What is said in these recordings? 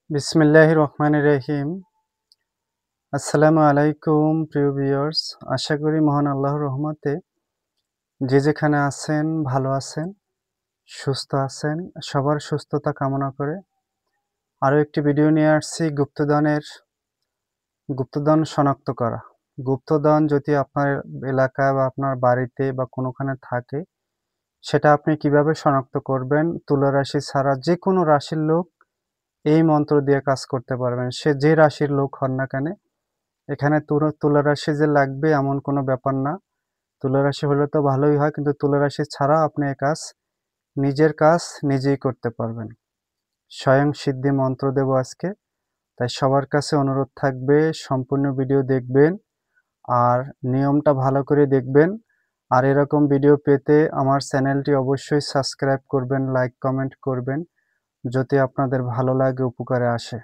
বিসমিল্লাহির রহমানির রহিম। আসসালামু আলাইকুম প্রিয় ভিউয়ার্স। আশা করি মহান আল্লাহর রহমতে যে যেখানে আছেন ভালো আছেন, সুস্থ আছেন। সবার সুস্থতা কামনা করে আরও একটি ভিডিও নিয়ে আসছি গুপ্তধন শনাক্ত করা। গুপ্তধন যদি আপনার এলাকায় বা আপনার বাড়িতে বা কোনোখানে থাকে, সেটা আপনি কিভাবে শনাক্ত করবেন? তুলা রাশি ছাড়া যেকোনো রাশির লোক এই মন্ত্র দিয়ে কাজ করতে পারবেন। সে যে রাশির লোক হন না কেন, এখানে তুলা রাশি যে লাগবে এমন কোনো ব্যাপার না। তুলা রাশি হলে তো ভালোই হয়, কিন্তু তুলা রাশি ছাড়া আপনি নিজের কাজ নিজেই করতে পারবেন। স্বয়ং সিদ্ধি মন্ত্র দেব আজকে। তাই সবার কাছে অনুরোধ থাকবে সম্পূর্ণ ভিডিও দেখবেন আর নিয়মটা ভালো করে দেখবেন। আর এরকম ভিডিও পেতে আমার চ্যানেলটি অবশ্যই সাবস্ক্রাইব করবেন, লাইক কমেন্ট করবেন, যদি আপনাদের ভালো লাগে, উপকারে আসে।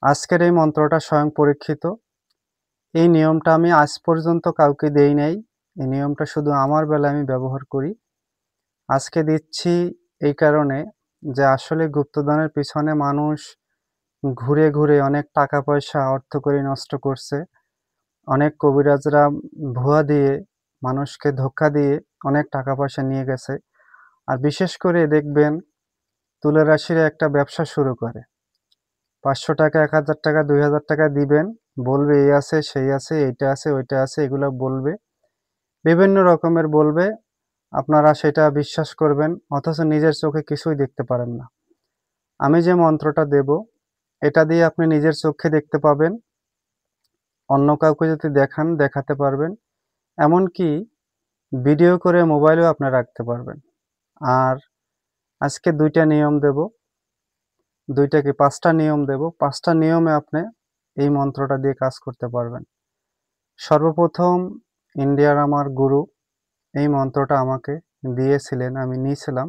আজকের এই মন্ত্রটা স্বয়ং পরীক্ষিত। এই নিয়মটা আমি আজ পর্যন্ত কাউকে দেই নাই। এই নিয়মটা শুধু আমার বেলায় আমি ব্যবহার করি। আজকে দিচ্ছি এই কারণে যে আসলে গুপ্তধনের পিছনে মানুষ ঘুরে, ঘুরে অনেক টাকা পয়সা অর্থকড়ি নষ্ট করছে। অনেক কবিরাজরা ভুয়া দিয়ে মানুষকে ধোঁকা দিয়ে অনেক টাকা পয়সা নিয়ে গেছে। আর বিশেষ করে দেখবেন তুলা রাশির একটা ব্যবসা শুরু করে। ৳৫০০, ৳১,০০০, ৳২,০০০ দিবেন। বলবে এই আছে, সেই আছে, এইটা আছে, ওইটা আছে, এগুলা বলবে। বিভিন্ন রকমের বলবে, আপনারা সেটা বিশ্বাস করবেন, অথচ নিজের চোখে কিছুই দেখতে পারেন না। আমি যে মন্ত্রটা দেব, এটা দিয়ে আপনি নিজের চোখে দেখতে পাবেন, অন্য কাউকে যদি দেখাতে পারবেন, এমনকি ভিডিও করে মোবাইলেও আপনি রাখতে পারবেন। আর আজকে ২ টা নিয়ম দেব, ২ টা কি ৫ টা নিয়ম দেব। ৫ টা নিয়মে আপনি এই মন্ত্রটা দিয়ে কাজ করতে পারবেন। সর্বপ্রথম ইন্ডিয়ার আমার গুরু এই মন্ত্রটা আমাকে দিয়েছিলেন, আমি নিয়েছিলাম।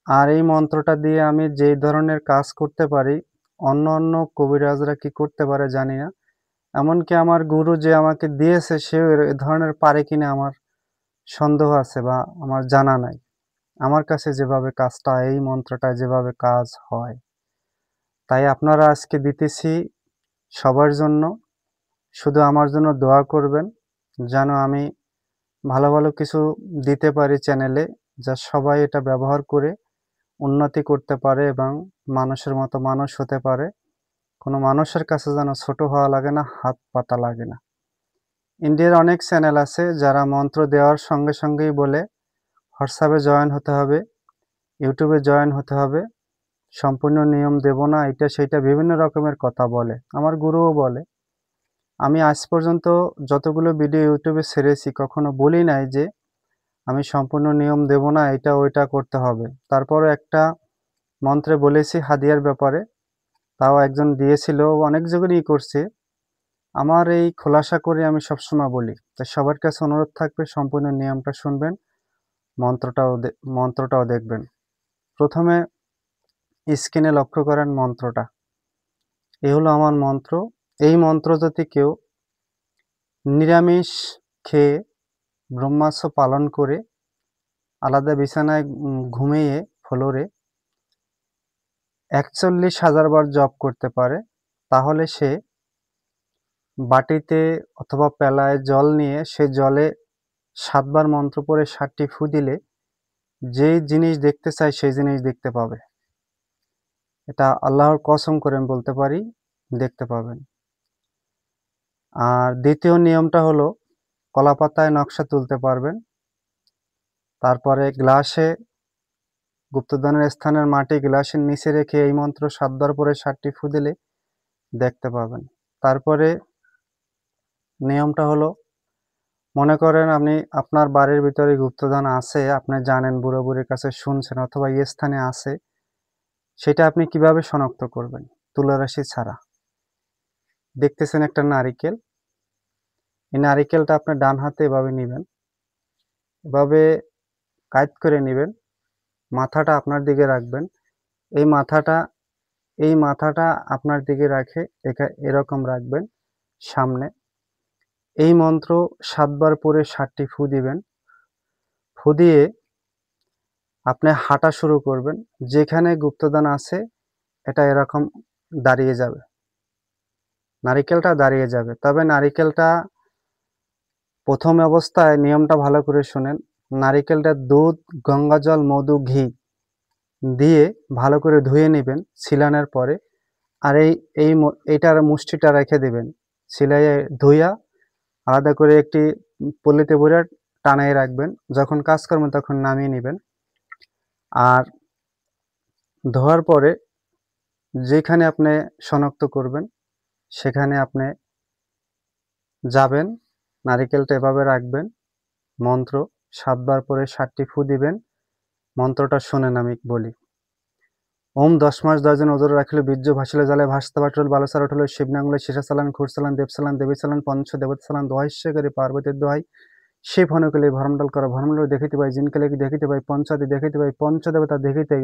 আর এই মন্ত্রটা দিয়ে আমি যেই ধরনের কাজ করতে পারি, অন্য কবিরাজরা কি করতে পারে জানি না। এমনকি আমার গুরু যে আমাকে দিয়েছে সেও এ ধরনের পারে কিনা আমার সন্দেহ আছে বা আমার জানা নাই। আমার কাছে যেভাবে কাজটা এই মন্ত্রটায় যেভাবে কাজ হয়। তাই আপনারা আজকে দিতেছি সবার জন্য। শুধু আমার জন্য দোয়া করবেন যেন আমি ভালো কিছু দিতে পারি চ্যানেলে, যা সবাই এটা ব্যবহার করে উন্নতি করতে পারে এবং মানুষের মতো মানুষ হতে পারে। কোনো মানুষের কাছে যেন ছোট হওয়া লাগে না, হাত পাতা লাগে না। ইন্ডিয়ার অনেক চ্যানেল আছে যারা মন্ত্র দেওয়ার সঙ্গে সঙ্গেই বলে হোয়াটসঅ্যাপে জয়েন হতে হবে, ইউটিউবে জয়েন হতে হবে, সম্পূর্ণ নিয়ম দেব না, এইটা সেইটা বিভিন্ন রকমের কথা বলে। আমার গুরুও বলে। আমি আজ পর্যন্ত যতগুলো ভিডিও ইউটিউবে ছেড়েছি কখনো বলি নাই যে আমি সম্পূর্ণ নিয়ম দেব না, এটা ওইটা করতে হবে। তারপরও একটা মন্ত্রে বলেছি হাদিয়ার ব্যাপারে, তাও একজন দিয়েছিল, অনেক জনেই করছে। আমার এই খোলাসা করে আমি সবসময় বলি। তাই সবার কাছে অনুরোধ থাকবে সম্পূর্ণ নিয়মটা শুনবেন, মন্ত্রটাও দেখবেন। প্রথমে স্ক্রিনে লক্ষ্য করেন মন্ত্রটা। এই হলো আমার মন্ত্র। এই মন্ত্র যদি কেউ নিরামিষ খেয়ে ব্রহ্মাস্ত্র পালন করে আলাদা বিছানায় ঘুমিয়ে ফ্লোরে ৪১,০০০ বার জপ করতে পারে, তাহলে সে বাটিতে অথবা পেলায় জল নিয়ে সে জলে ৭ বার মন্ত্র পড়ে ৭ টি ফু দিলে যেই জিনিস দেখতে চায় সেই জিনিস দেখতে পাবে। এটা আল্লাহর কসম করে আমি বলতে পারি, দেখতে পাবেন। আর দ্বিতীয় নিয়মটা হলো কলাপাতায় নকশা তুলতে পারবেন। তারপরে গ্লাসে গুপ্তধনের স্থানের মাটি গ্লাসের নিচে রেখে এই মন্ত্র ৭ বার পরে ৭ টি ফু দিলে দেখতে পাবেন। তারপরে নিয়মটা হলো, মনে করেন আপনি আপনার বাড়ির ভিতরে গুপ্তধন আছে, আপনি জানেন, বুড়ো-বুড়ির কাছে শুনছেন অথবা এই স্থানে আছে, সেটা আপনি কিভাবে শনাক্ত করবেন? তুলা রাশি ছাড়া। দেখতেছেন একটা নারিকেল, এই নারিকেলটা আপনি ডান হাতে এভাবে নিবেন, এভাবে কাইত করে নিবেন, মাথাটা আপনার দিকে রাখবেন। এই মাথাটা এই মাথাটা আপনার দিকে রাখে এরকম রাখবেন সামনে। এই মন্ত্র ৭ বার পরে ৭ টি ফু দিবেন। ফু দিয়ে আপনি হাঁটা শুরু করবেন। যেখানে গুপ্তধন আছে এটা এরকম দাঁড়িয়ে যাবে, নারিকেলটা দাঁড়িয়ে যাবে। তবে নারিকেলটা প্রথম অবস্থায় নিয়মটা ভালো করে শুনেন, নারিকেলটা দুধ, গঙ্গা জল, মধু, ঘি দিয়ে ভালো করে ধুয়ে নেবেন ছিলানোর পরে। আর এইটার মুষ্টিটা রেখে দেবেন ছিলাইয়ে ধুইয়া আলাদা করে একটি পলিতে ভরে টানায় রাখবেন। যখন কাজ করবেন তখন নামিয়ে নেবেন। আর ধোয়ার পরে যেখানে আপনি শনাক্ত করবেন সেখানে আপনি যাবেন, নারিকেলটা এভাবে রাখবেন, মন্ত্র 7 বার পরে 7টি ফু দিবেন। মন্ত্রটা শোনেন, আমি বলি। ওম 10 মাস 10 দিন ওজোর রাখিলে বীর্য ভাসিলে জলে ভাসতে পাঠল বালসার উঠল শিবনাঙ্গলে শীষাচালান খুরসালান দেবসালান দেবীচালান পঞ্চ দেবতালান দোহাইশ্য করে পার্বতীর দোহাই শিব হনুকলে ভরমডল করা ভরমডল দেখিতে পাই জিনকেলে দেখিতে পাই পঞ্চাদি দেখিতে পাই পঞ্চদেবতা দেখিতে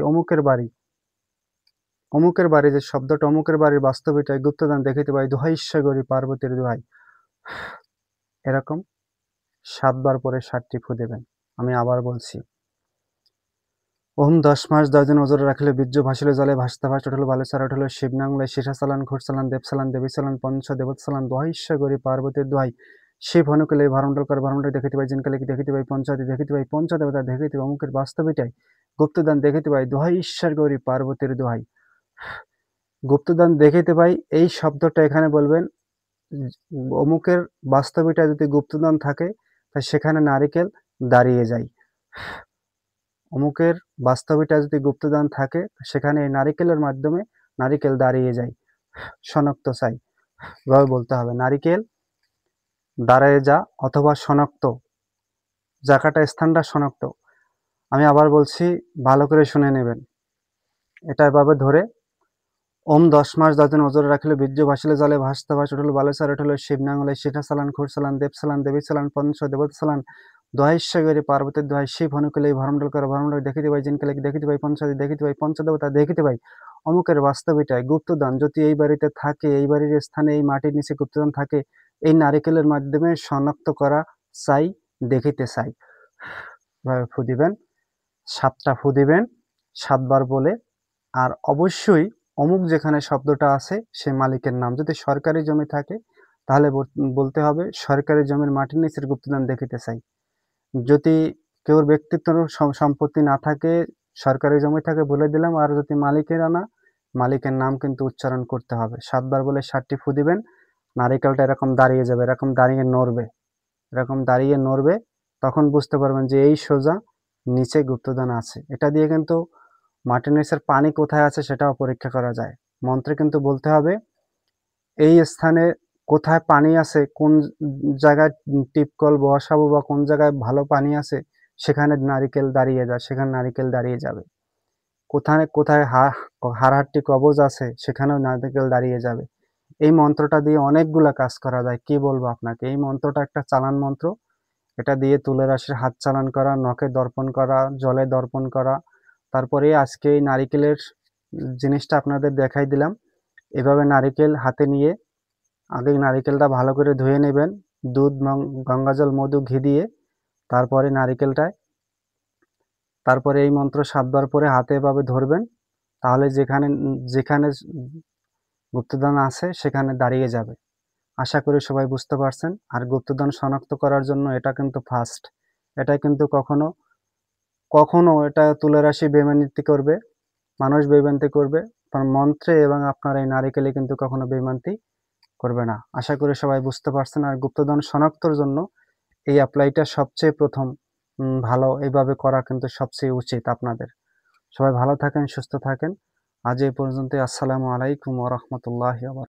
অমুকের বাড়ি যে শব্দটা অমুকের বাড়ির বাস্তবিটাই গুপ্তদান দেখিতে পাই দোহাইশ্য করি পার্বতীর দোহাই। এরকম 7 বার পরে 7টি ফু দেবেন। আমি আবার বলছি, ওম 10 মাস 10 দিন ওজোর রাখিলে বীর্য ভাসিলে জলে ভাসতে ভাস উঠল বালুচার উঠল শিবনাঙ্গলে শীষাচালান ঘুরসালান দেবসালান দেবীচালান পঞ্চ দেবতালান দোহাইশ্য করি পার্বতীর দোহাই শিব হনুকলে ভরমডল করে ভরমডল দেখিতে পাই জিনকালে দেখিতে পাই পঞ্চাদি দেখিতে পাই পঞ্চদেবতা দেখিতে পাই অমুকের বাস্তবিটাই গুপ্তদান দেখিতে পাই দোহাই ঈশ্বর গৌরী পার্বতীর দোহাই। গুপ্তদান দেখিতে পাই এই শব্দটা এখানে বলবেন। অমুকের বাস্তবিটা যদি গুপ্তদান থাকে তা সেখানে নারিকেল দাঁড়িয়ে যায়। অমুকের বাস্তবিটা যদি গুপ্তদান থাকে সেখানে এই নারিকেলের মাধ্যমে নারিকেল দাঁড়িয়ে যায়। শনাক্ত চাই, এভাবে বলতে হবে, নারিকেল দাঁড়িয়ে যা অথবা শনাক্ত, জায়গাটা স্থানটা শনাক্ত। আমি আবার বলছি, ভালো করে শুনে নেবেন। এটা এভাবে ধরে ওম 10 মাস 10 দিন ওজোর রাখিলে বীর্য ভাসিলে জলে ভাসতে ভাস উঠল বালুচার উঠল শিবনাঙ্গলে শীষাচালান খুরসালান দেবসালান দেবীচালান পঞ্চ দেবতালান দোহাইশ্য গরি পার্বতীর দোহাই শিব হনুকলে ভরমডল করে ভরমডল দেখিতে পাই জিনকালে দেখিতে পাই পঞ্চাদি দেখিতে পাই পঞ্চদেবতা দেখিতে পাই অমুকের বাস্তবিটাই গুপ্তদান যদি এই বাড়িতে থাকে, এই বাড়ির স্থানে এই মাটির নিচে গুপ্তদান থাকে, এই নারিকেলের মাধ্যমে শনাক্ত করা চাই, দেখিতে চাই। এভাবে ফু দিবেন, 7টা ফু দিবেন 7 বার বলে। আর অবশ্যই অমুক যেখানে শব্দটা আছে সে মালিকের নাম, যদি সরকারি জমি থাকে তাহলে বলতে হবে সরকারি জমির মাটির নিচের গুপ্তদান দেখিতে চাই। যদি কেউর ব্যক্তিত্ব সম্পত্তি না থাকে, সরকারি জমি থাকে বলে দিলাম। আর যদি মালিকের নাম কিন্তু উচ্চারণ করতে হবে। 7 বার বলে 7টি ফু দিবেন। নারিকেলটা এরকম দাঁড়িয়ে যাবে, এরকম দাঁড়িয়ে নড়বে, তখন বুঝতে পারবেন যে এই সোজা নিচে গুপ্তদান আছে। এটা দিয়ে কিন্তু মাটির নিচের পানি কোথায় আছে সেটাও পরীক্ষা করা যায়। মন্ত্রে কিন্তু বলতে হবে এই স্থানে কোথায় পানি আছে, কোন জায়গায় টিপকল বসাবো বা কোন জায়গায় ভালো পানি আছে সেখানে নারিকেল দাঁড়িয়ে যাবে। কোথায় হাড়হাড্ডি কবজ আছে সেখানেও নারিকেল দাঁড়িয়ে যাবে। এই মন্ত্রটা দিয়ে অনেকগুলা কাজ করা যায়। কি বলবো আপনাকে, এই মন্ত্রটা একটা চালান মন্ত্র। এটা দিয়ে তুলে রাশির হাত চালান করা, নখে দর্পণ করা, জলে দর্পণ করা। তারপরে আজকে এই নারিকেলের জিনিসটা আপনাদের দেখাই দিলাম। এভাবে নারিকেল হাতে নিয়ে আগে নারিকেলটা ভালো করে ধুয়ে নেবেন দুধ, গঙ্গাজল, মধু, ঘি দিয়ে। তারপরে এই মন্ত্র 7 বার পরে হাতে এভাবে ধরবেন, তাহলে যেখানে গুপ্তদান আছে সেখানে দাঁড়িয়ে যাবে। আশা করি সবাই বুঝতে পারছেন। আর গুপ্তদান শনাক্ত করার জন্য এটা কিন্তু ফার্স্ট, এটা কিন্তু কখনো এটা তুলে রাশি বেইমানিতে করবে, মানুষ বেইমানিতে করবে, মন্ত্রে এবং আপনার এই নারিকেলে কিন্তু কখনো বেইমানতি করবে না। আশা করি সবাই বুঝতে পারছেন। আর গুপ্তদান শনাক্তর জন্য এই অ্যাপ্লাইটা সবচেয়ে প্রথম ভালো, এইভাবে করা কিন্তু সবচেয়ে উচিত আপনাদের। সবাই ভালো থাকেন, সুস্থ থাকেন। আজ এই পর্যন্ত। আসসালামু আলাইকুম ওয়া রাহমাতুল্লাহি ওয়া বারাকাতুহু।